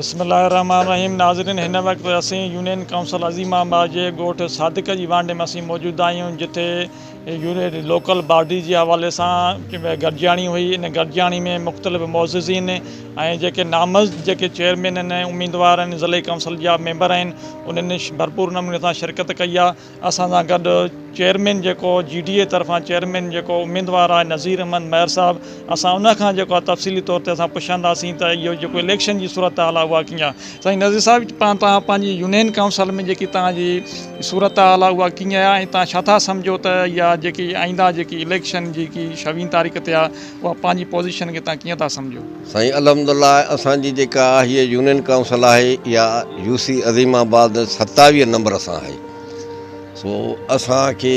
बिस्मिल्लाहिर्रहमानिर्रहीम। नाज़रीन, हिन वक्त असीं यूनियन काउंसिल अज़ीमाबाद जे ॻोठ सादिक जी वांडे में असीं मौजूद आहियूं, जिथे यूनियन लोकल बॉडी जे हवाले सां गॾिजाणी हुई। इन गॾिजाणी में मुख़्तलिफ़ मोअज़्ज़िज़ीन ऐं जेके नामज़द जेके चेयरमैन आहिनि, उम्मीदवार आहिनि, ज़िले काउंसिल जा मेंबर आहिनि, उन्हनि भरपूर नमूने सां शिरकत कई आहे। असां सां गॾु चेयरमैन जेको GDA तरफ़ां चेयरमैन जेको उम्मीदवार आहे नज़ीर अहमद महर साहब, असां उनखां जेको आहे तफ़सीली तौर ते असां पुछंदासीं त इहो जेको इलेक्शन जी सूरत हाल आहे उहा कीअं आहे। साईं नज़ीर साहब, तव्हां पंहिंजी यूनियन काउंसिल में जेकी तव्हांजी सूरत हाल आहे उहा कीअं आहे, ऐं तव्हां छा था सम्झो त इहा जेकी आईंदा जेकी इलेक्शन जेकी 26 तारीख़ ते आहे उहा पंहिंजी पोज़ीशन खे तव्हां कीअं था सम्झो? साईं अल्हम्दुलिल्लाह, असांजी जेका हीअ यूनियन काउंसिल आहे इहा UC अज़ीमाबाद 27 नंबर सां आहे। सो असांखे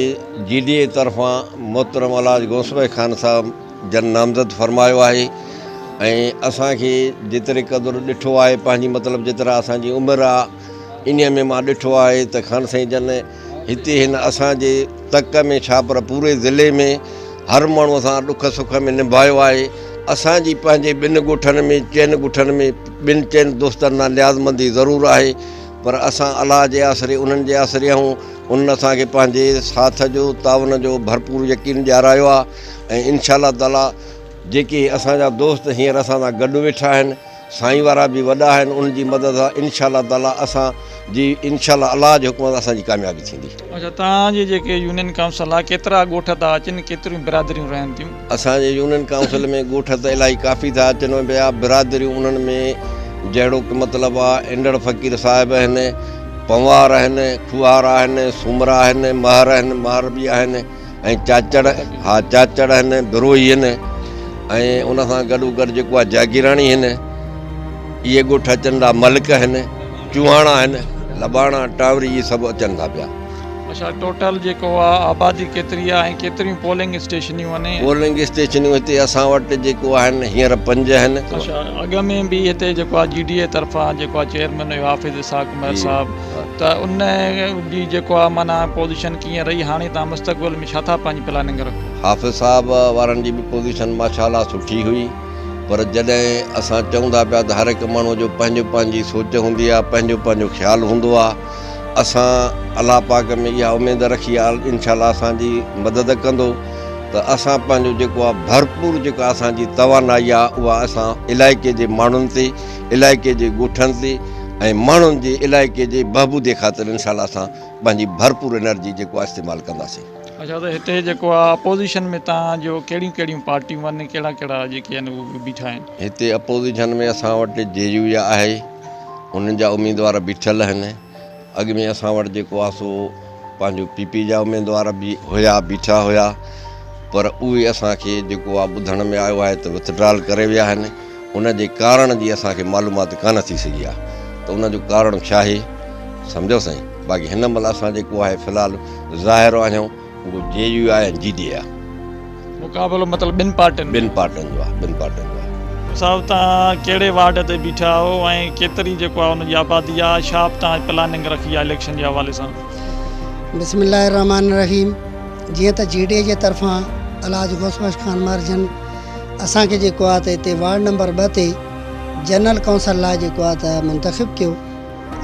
GDA तरफ़ां मोहतरम अलाज गौसभाई ख़ान साहब जन नामज़द फरमायो आहे। ऐं असांखे जेतिरे क़दुरु ॾिठो आहे, पंहिंजी मतिलबु जेतिरा असांजी उमिरि आहे, इन में मां ॾिठो आहे त ख़ान साईं जन हिते हिन असांजे तक में छा पर पूरे ज़िले में हर माण्हूअ सां ॾुख सुख में निभायो आहे। असांजी पंहिंजे ॿिनि ॻोठनि में चइनि ॻोठनि में ॿिनि चइनि दोस्तनि सां लिहाज़मंदी ज़रूरु आहे, पर असां अलाह जे आसिरे उन्हनि जे आसिरे आहियूं। उन्हनि असांखे पंहिंजे साथ जो तावन जो भरपूर यकीन ॾियारायो आहे। ऐं इंशाअल्लाह ताला जेके असांजा दोस्त हींअर असां सां गॾु वेठा आहिनि, साईं वारा बि वॾा आहिनि, उनजी मदद सां इंशाअल्लाह ताला असांजी इंशाअल्लाह अलाह जे हुकुम सां असांजी कामयाबी थींदी। अच्छा, तव्हांजी जेके यूनियन काउंसिल आहे केतिरा ॻोठ था अचनि, केतिरियूं बिरादरियूं रहनि थियूं? असांजे यूनियन काउंसिल में ॻोठ त इलाही काफ़ी था अचनि पिया, बिरादरियूं उन्हनि में जहिड़ो की मतिलबु आहे इंदड़ फ़क़ीर साहिब आहिनि, पंवार आहिनि, खुआर आहिनि, सुमरा आहिनि, महर आहिनि, महर बि आहिनि, ऐं चाचड़ चाचड़ आहिनि, बिरोही आहिनि, ऐं उन सां गॾोगॾु जेको आहे जागीराणी आहिनि। इहे ॻोठ अचनि था, मलिक आहिनि, चुहाणा आहिनि, लबाणा, टावरी, इहे सभु अचनि था पिया। अच्छा, टोटल जेको आहे आबादी केतिरी आहे ऐं केतिरियूं पोलिंग स्टेशनियूं आहिनि? पोलिंग स्टेशनियूं हिते असां वटि जेको आहिनि हींअर 5 आहिनि। अच्छा, अॻ में बि हिते जेको आहे GDA तरफ़ां जेको आहे चेयरमैन हुयो हाफ़िज़ इसाक़ महर साहब, त उन जी जेको आहे माना पोज़ीशन कीअं रही? हाणे तव्हां मुस्तक़बिल में छा था पंहिंजी प्लानिंग रखो? हाफ़िज़ साहब वारनि जी बि पोज़ीशन माशाअल्लाह सुठी हुई, पर जॾहिं असां चऊं था पिया त हर हिकु माण्हूअ जो पंहिंजी सोच हूंदी आहे, पंहिंजो ख़्यालु हूंदो आहे। असां अलाह पाक में इहा उमेद रखी आहे इंशाअल्लाह असांजी मदद कंदो, त असां पंहिंजो जेको आहे भरपूर जेका असांजी तवानाई आहे उहा असां इलाइक़े जे माण्हुनि ते, इलाइक़े जे ॻोठनि ते ऐं माण्हुनि जे इलाइक़े जे बहबूदे ख़ातिर इंशाअल्लाह असां पंहिंजी भरपूर एनर्जी जेको आहे इस्तेमालु कंदासीं। अच्छा, त हिते जेको आहे अपोज़िशन में तव्हांजो कहिड़ियूं कहिड़ियूं पार्टियूं आहिनि, कहिड़ा कहिड़ा जेके आहिनि उहे बीठा आहिनि? हिते अपोज़िशन में असां वटि JUA आहे, उन्हनि जा उम्मीदवार बीठल आहिनि। अॻ में असां वटि जेको आहे सो पंहिंजो PP जा उम्मीदवार बि हुया, बीठा हुया, पर उहे असांखे जेको आहे ॿुधण में आयो आहे त विथड्रॉल करे विया आहिनि। उन जे कारण जी असांखे मालूमात कान थी सघी आहे, त उन जो कारण छा आहे सम्झो साईं। बाक़ी हिन महिल असां जेको आहे फ़िलहालु ज़ाहिर आहियूं उहो JUA ऐं GDA आहे। मुक़ाबिलो मतिलबु ॿिनि पार्टियुनि जो आहे। साहब, तव्हां कहिड़े वार्ड ते बीठा हो ऐं केतिरी जेको आहे उनजी आबादी आहे, छा तव्हां प्लानिंग रखी आहे इलेक्शन जे हवाले सां? बिस्मिल्लाहिर्रहमानिर्रहीम। जीअं त GDA जे तरफ़ां अलाज गौसभाई ख़ान मार्जन असांखे जेको आहे त हिते वार्ड नंबर 2 ते जनरल काउंसिल लाइ जेको आहे त मुंतख़िब कयो।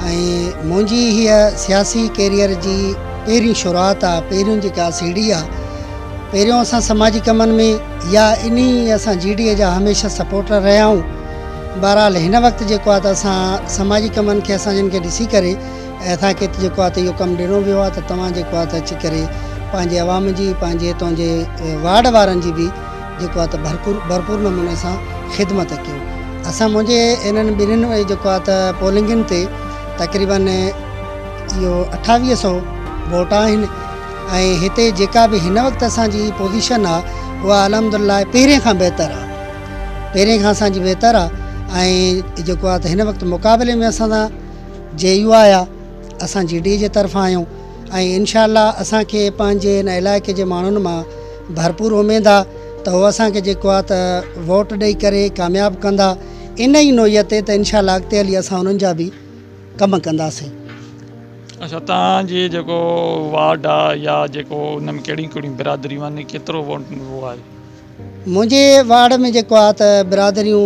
ऐं मुंहिंजी हीअ सियासी कैरियर जी पहिरीं शुरूआत आहे, पहिरियों जेका सीढ़ी आहे। पहिरियों असां समाजी कमनि में या इन्ही असां GDA जा हमेशह सपोर्टर रहिया आहियूं। बहरहाल हिन वक़्तु जेको आहे त असां समाजी कमनि खे असां जिन खे ॾिसी करे असांखे जेको आहे त इहो कमु ॾिनो वियो आहे त तव्हां जेको आहे त अची करे पंहिंजे अवाम जी, पंहिंजे हितां जे वार्ड वारनि जी बि जेको आहे त भरपूर नमूने सां ख़िदमत कयो। असां मुंहिंजे इन्हनि ॿिन्हिनि जेको आहे त पोलिंगनि ते तक़रीबन इहो 2800 वोट आहिनि। ऐं हिते जेका बि हिन वक़्तु असांजी पोज़ीशन आहे उहा अल्हम्दुलिल्लाह पहिरें खां बहितर आहे, पहिरें खां असांजी बहितर आहे। ऐं जेको आहे त हिन वक़्तु मुक़ाबले में असां सां JUA आहे, असां GDA जे तरफ़ां आहियूं। ऐं इंशाअल्लाह असांखे पंहिंजे हिन इलाइक़े जे माण्हुनि मां भरपूर उमेद आहे त उहो असांखे जेको आहे त वोट ॾेई करे कामयाबु कंदा। इन ई नोयत ते त इंशाअल्लाह अॻिते हली असां उन्हनि जा बि कमु कंदासीं। अच्छा, तव्हांजी जेको वार्ड आहे या जेको उन में कहिड़ियूं कहिड़ियूं बिरादरियूं आहिनि, केतिरो वोट आहे? मुंहिंजे वार्ड में जेको आहे त बिरादरियूं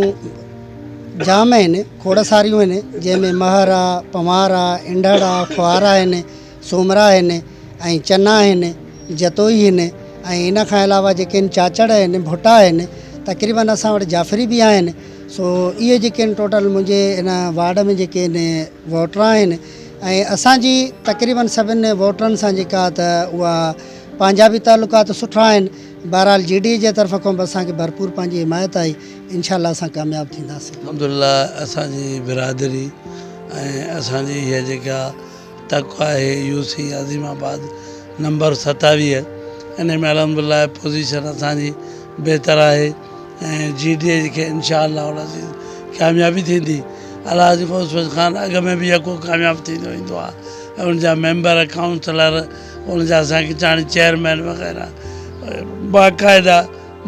जाम आहिनि, खोड़ सारियूं आहिनि, जंहिंमें महर आहे, पमार आहे, इंडड़ आहे, ख्वारा आहिनि, सूमरा आहिनि ऐं चना आहिनि, जतोई आहिनि ऐं इन खां अलावा जेके आहिनि चाचड़ आहिनि, भुटा आहिनि, तक़रीबन असां वटि जाफ़री बि आहिनि। सो इहे जेके आहिनि टोटल मुंहिंजे इन वार्ड में जेके आहिनि वोटर आहिनि ऐं असांजी तक़रीबन सभिनि वोटरनि सां जेका त उहा पंहिंजा बि तालुकात सुठा आहिनि। बहरहाल GDA जे तरफ़ खां बि असांखे भरपूर पंहिंजी हिमायत आई, इंशाअल्लाह असां कामयाबु थींदासीं। अल्हम्दुलिल्लाह असांजी बिरादरी ऐं असांजी हीअ जेका तक आहे UC अज़ीमाबाद नंबर 27, इन में अल्हम्दुलिल्लाह पोज़ीशन असांजी बहितर आहे ऐं GDA खे इंशाअल्लाह कामयाबी थींदी। अलहाज ग़ौस ख़ान अॻ में बि यको कामयाबु थींदो ईंदो आहे ऐं उनजा मेंबर काउंसलर, उनजा असांखे चाहे चेयरमैन वग़ैरह बाक़ाइदा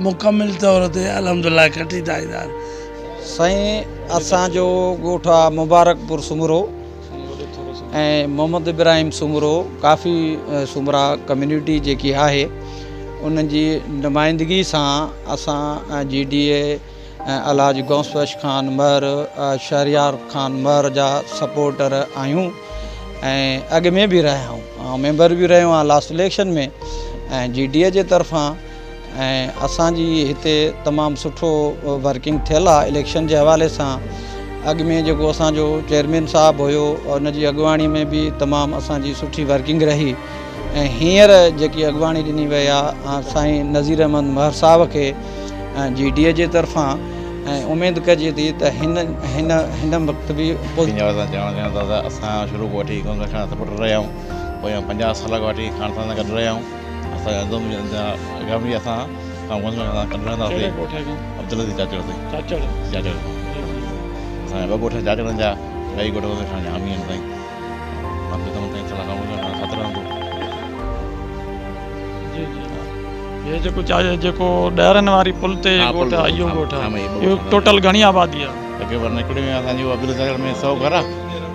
मुकमिल तौर ते अल्हम्दुलिल्लाह कटींदा ईंदा आहिनि। साईं असांजो ॻोठु आहे मुबारकपुर सुमरो ऐं मोहम्मद इब्राहिम सुमरो, काफ़ी सुमरा कम्यूनिटी जेकी आहे उन्हनि जी नुमाइंदगी सां असां GDA अलहाज गौस ख़ान महर, शहरियार ख़ान महर जा सपोर्टर आहियूं ऐं अॻ में बि रहिया आहियूं ऐं मेंबर बि रहियो आहियां लास्ट इलेक्शन में ऐं GDA जे तरफ़ां। ऐं असांजी हिते तमामु सुठो वर्किंग थियल आहे इलेक्शन जे हवाले सां। अॻ में जेको असांजो चेयरमैन साहिबु हुयो उनजी अॻुवाणी में बि तमामु असांजी सुठी वर्किंग रही ऐं हींअर जेकी अॻुवाणी ॾिनी वई आहे साईं नज़ीर अहमद महर साहिब खे GDA जे तरफ़ां, ऐं उमेदु कजे थी त हिन वक़्तु बि असां शुरू खां वठी सपोर्टर रहिया आहियूं, पोइ 50 साल खां वठी ख़ान सां गॾु रहिया आहियूं। असांजा अॻियां बि असां गॾु रहंदासीं। अब्दुल अज़ीज़ चाचड़ असांजा 2 ॻोठ चाचड़नि जा, 2 ॻोठ असांजा हामी आहिनि साईं। ये जेको ॾहरनि वारी पुल ते ॻोठ आहे, इहो ॻोठ आहे, इहो टोटल घणी आबादी आहे? तक़रीबन हिकिड़े में असांजो अब्दुल चाचड़ में 100 घर आहे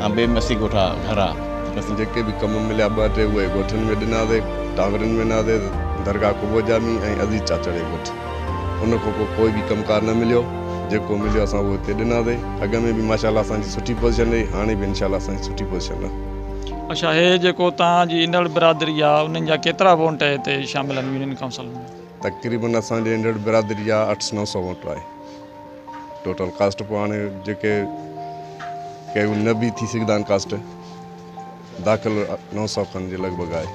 ऐं ॿिए में 80 ॻोठ घर आहे। असां जेके बि कम मिलिया 2-3 उहे ॻोठनि में ॾिनासीं, टावरनि में ॾिनासीं, दरगाह कुबो जामी ऐं अज़ीज़ चाचड़ जे ॻोठु। उन खां पोइ कोई बि कमकार न मिलियो, जेको मिलियो असां उहो हिते ॾिनासीं। अॻ में बि माशाअल्लाह असांजी सुठी पोज़ीशन रही, हाणे बि इंशाअल्लाह असांजी सुठी पोज़ीशन आहे। अच्छा, हे जेको तव्हांजी इंदड़ बिरादरी आहे उन्हनि जा केतिरा वोट हिते शामिल आहिनि यूनियन काउंसिल में? तक़रीबन असांजे इंदड़ बिरादरी जा 800-900 वोट आहे टोटल कास्ट। पोइ हाणे जेके के न बि थी सघंदा आहिनि कास्ट, दाख़िल 900 खनि जे लॻभॻि आहे।